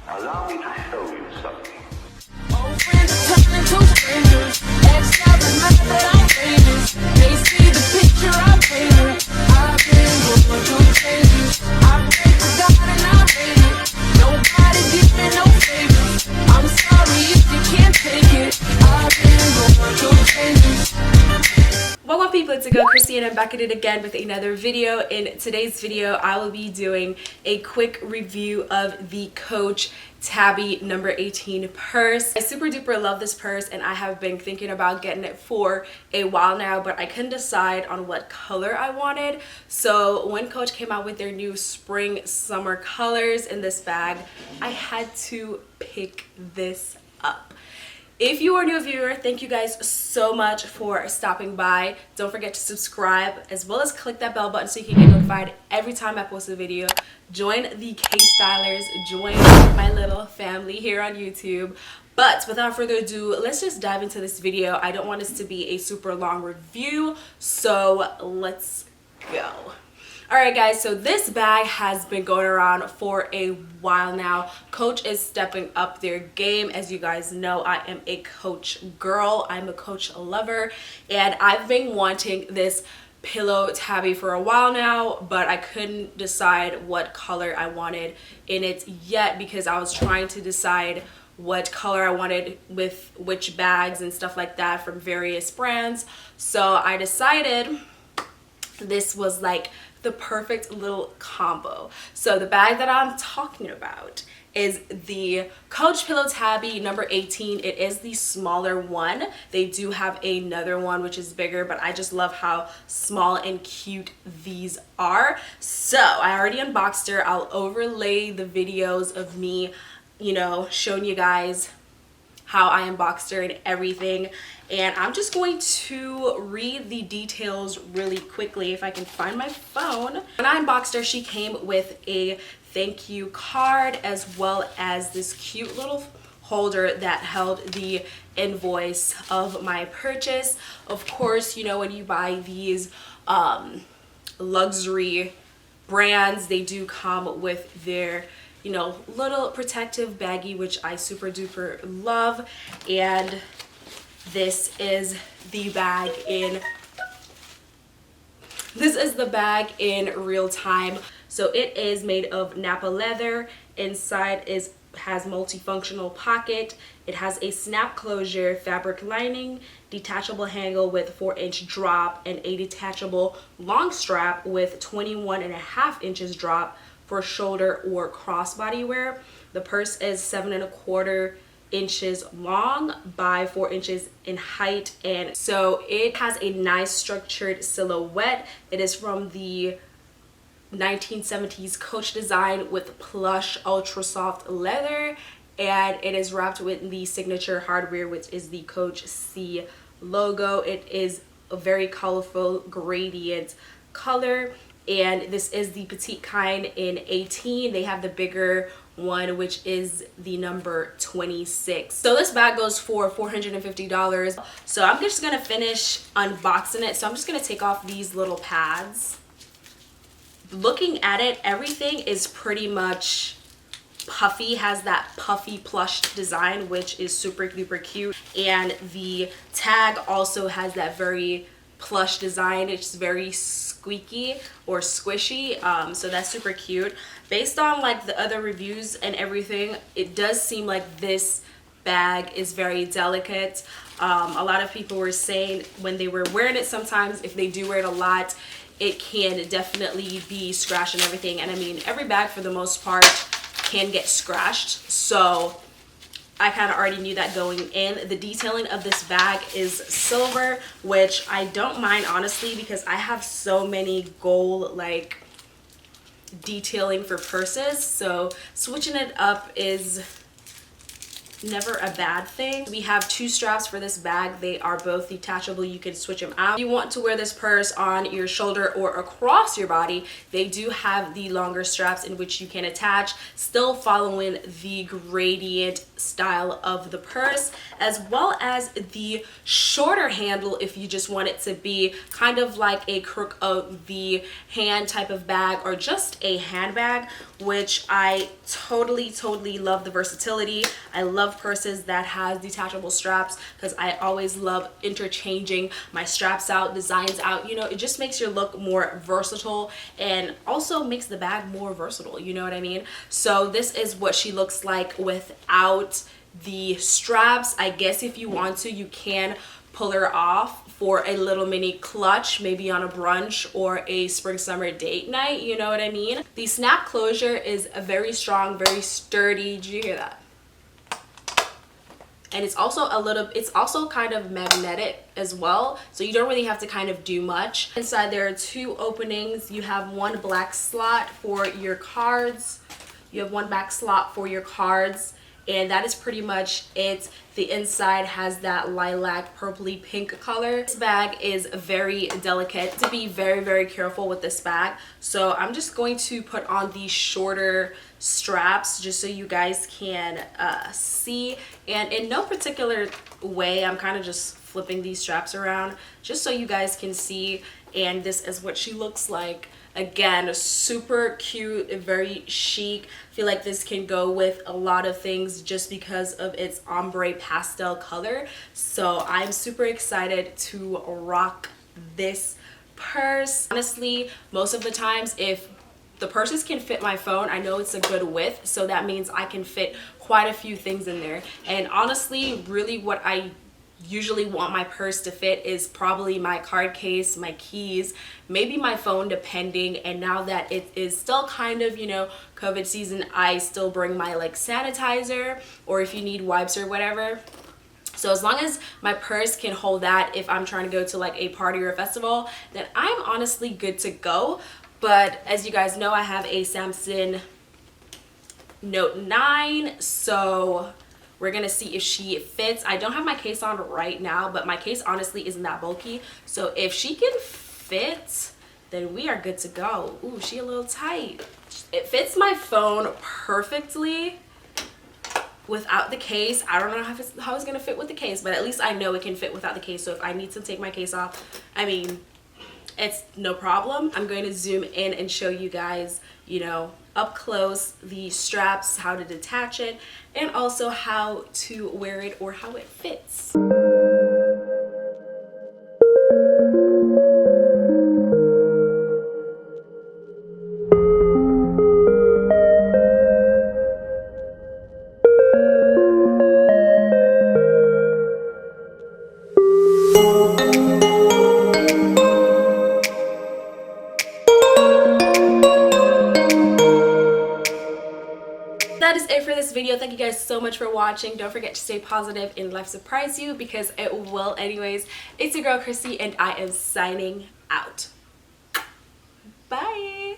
Allow me to show you something. Old friends are turning to strangers. Ex-lovers mad that I'm famous. They see the picture I painted. I've been going through changes. I pray to God and I hate it. Nobody gives me no favors. I'm sorry if you can't take it. I've been going through changes. Welcome people, it's your girl Krissy and I'm back at it again with another video. In today's video, I will be doing a quick review of the Coach TABBY number 18 purse. I super duper love this purse and I have been thinking about getting it for a while now, but I couldn't decide on what color I wanted. So when Coach came out with their new spring summer colors in this bag, I had to pick this up. If you are a new viewer, thank you guys so much for stopping by. Don't forget to subscribe as well as click that bell button so you can get notified every time I post a video. Join the K-Stylers, join my little family here on YouTube. But without further ado, let's just dive into this video. I don't want this to be a super long review, so let's go. Alright guys, so this bag has been going around for a while now. Coach is stepping up their game. As you guys know, I am a Coach girl. I'm a Coach lover. And I've been wanting this pillow tabby for a while now, but I couldn't decide what color I wanted in it yet because I was trying to decide what color I wanted with which bags and stuff like that from various brands. So I decided this was like the perfect little combo. So the bag that I'm talking about is the Coach Pillow Tabby number 18. It is the smaller one. They do have another one which is bigger, but I just love how small and cute these are. So I already unboxed her. I'll overlay the videos of me, you know, showing you guys how I unboxed her and everything. And I'm just going to read the details really quickly if I can find my phone. When I unboxed her, she came with a thank you card as well as this cute little holder that held the invoice of my purchase. Of course, you know, when you buy these luxury brands, they do come with their, you know, little protective baggie, which I super duper love. And this is the bag in real time. So it is made of Napa leather. Inside has multifunctional pocket. It has a snap closure fabric lining, detachable handle with 4-inch drop, and a detachable long strap with 21.5 inches drop for shoulder or crossbody wear. The purse is 7.25 inches long by 4 inches in height, and so it has a nice structured silhouette. It is from the 1970s Coach design with plush ultra soft leather, and it is wrapped with the signature hardware, which is the Coach C logo. It is a very colorful gradient color, and this is the petite kind in 18. They have the bigger one, which is the number 26. So this bag goes for $450. So I'm just gonna finish unboxing it. So I'm just gonna take off these little pads. Looking at it, everything is pretty much puffy, has that puffy plush design, which is super duper cute. And the tag also has that very plush design. It's very squeaky or squishy, so that's super cute. Based on like the other reviews and everything, it does seem like this bag is very delicate. A lot of people were saying when they were wearing it, sometimes if they do wear it a lot, it can definitely be scratched and everything. And I mean, every bag for the most part can get scratched, so I kind of already knew that going in. The detailing of this bag is silver, which I don't mind honestly because I have so many gold like detailing for purses, so switching it up is never a bad thing. We have two straps for this bag. They are both detachable. You can switch them out. If you want to wear this purse on your shoulder or across your body, they do have the longer straps in which you can attach, still following the gradient style of the purse, as well as the shorter handle if you just want it to be kind of like a crook of the hand type of bag or just a handbag, which I totally love the versatility. I love purses that has detachable straps because I always love interchanging my straps out, designs out. You know, it just makes your look more versatile and also makes the bag more versatile, you know what I mean? So this is what she looks like without the straps. I guess if you want to, you can pull her off for a little mini clutch, maybe on a brunch or a spring summer date night, you know what I mean? The snap closure is a very strong, very sturdy. Did you hear that? And it's also kind of magnetic as well, so you don't really have to kind of do much. Inside there are two openings. You have one black slot for your cards. You have one back slot for your cards, and that is pretty much it. The inside has that lilac purpley pink color. This bag is very delicate. To be very careful with this bag, so I'm just going to put on these shorter straps just so you guys can see, and in no particular way, I'm kind of just flipping these straps around just so you guys can see. And this is what she looks like. Again, super cute, very chic. I feel like this can go with a lot of things just because of its ombre pastel color. So I'm super excited to rock this purse. Honestly, most of the times, if the purses can fit my phone, I know it's a good width, so that means I can fit quite a few things in there. And honestly, really what I usually want my purse to fit is probably my card case, my keys, maybe my phone, depending. And now that it is still kind of, you know, COVID season, I still bring my like sanitizer, or if you need wipes or whatever. So as long as my purse can hold that if I'm trying to go to like a party or a festival, then I'm honestly good to go. But as you guys know, I have a Samsung Note 9, so we're gonna see if she fits. I don't have my case on right now, but my case honestly isn't that bulky, so if she can fit, then we are good to go. Ooh, she a little tight. It fits my phone perfectly without the case. I don't know how it's gonna fit with the case, but at least I know it can fit without the case. So if I need to take my case off, I mean, it's no problem. I'm going to zoom in and show you guys, you know, up close the straps, how to detach it, and also how to wear it or how it fits. That is it for this video. Thank you guys so much for watching. Don't forget to stay positive and life surprise you, because it will anyways. It's your girl Krissy, and I am signing out. Bye.